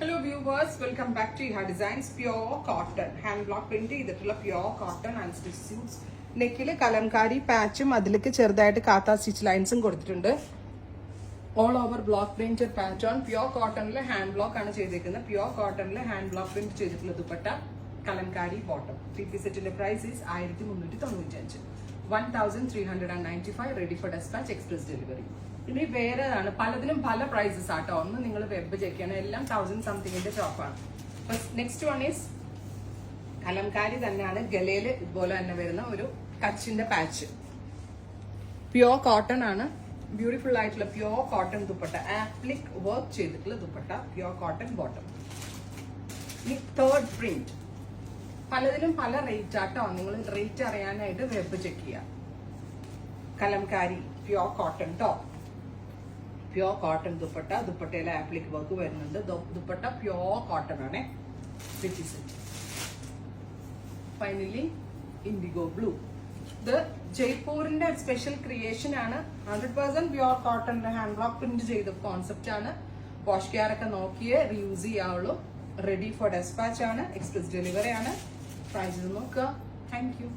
Hello viewers, welcome back to Iha Designs. Pure cotton, hand block print ചെയ്തിട്ടുള്ള pure cotton and stitch suits. നെക്കില് Kalamkari പാച്ചും അതിലേക്ക് ചെറുതായിട്ട് കാത്ത stitch ലൈൻസും കൊടുത്തിട്ടുണ്ട്. All over block printed pattern pure കോട്ടണിലെ hand block ആണ് ചെയ്തിരിക്കുന്നത്. പ്യൂർ കോട്ടണിലെ ഹാൻഡ് ബ്ലോക്ക് പ്രിന്റ് ചെയ്തിട്ടുള്ള ദുപ്പട്ട കലംകാരി ബോട്ടം. 3 സെറ്റിന്റെ price is 1395, 1395, ready for dispatch, express delivery. ഇനി വേറെതാണ്, പലതിനും പല പ്രൈസസ് ആട്ടോ. ഒന്ന് നിങ്ങൾ വെബ് ചെക്ക് ചെയ്യണം, എല്ലാം 1000 സംതിങ്ങിന്റെ ഷോപ്പാണ്. നെക്സ്റ്റ് വൺ ഈസ് കലംകാരി തന്നെയാണ്, ഗലയില് ഇതുപോലെ തന്നെ വരുന്ന ഒരു കച്ചിന്റെ പാച്ച്. പ്യൂർ കോട്ടൺ ആണ്, ബ്യൂട്ടിഫുൾ ആയിട്ടുള്ള pure cotton dupatta, appliqué work ചെയ്തിട്ടുള്ള ദുപ്പട്ട, പ്യൂർ കോട്ടൺ ബോട്ടം. ഇനി തേർഡ് പ്രിന്റ്, പലതിലും പല റേറ്റ് ആട്ടോ. നിങ്ങൾ റേറ്റ് അറിയാനായിട്ട് വെബ് ചെക്ക് ചെയ്യാം. Kalamkari pure cotton top, pure cotton dupatta, ദുപ്പട്ടയിലെ ആപ്ലിക് വർക്ക് വരുന്നുണ്ട്. ദുപ്പട്ട പ്യൂർ കോട്ടൺ ആണ്. Finally indigo blue. ഇത് ജയ്പൂരിന്റെ സ്പെഷ്യൽ ക്രിയേഷൻ ആണ്. 100% പ്യൂർ കോട്ടണിന്റെ ഹാൻഡ് ബ്ലോക്ക് പ്രിന്റ് ചെയ്ത കോൺസെപ്റ്റ് ആണ്. വാഷ് കെയർ ഒക്കെ നോക്കിയേ റീയൂസ് ചെയ്യാവുള്ളൂ. റെഡി ഫോർ ഡെസ്പാച്ച് ആണ്, എക്സ്പ്രസ് ഡെലിവറി ആണ്. പ്രൈസ് നോക്കുക. Thank U.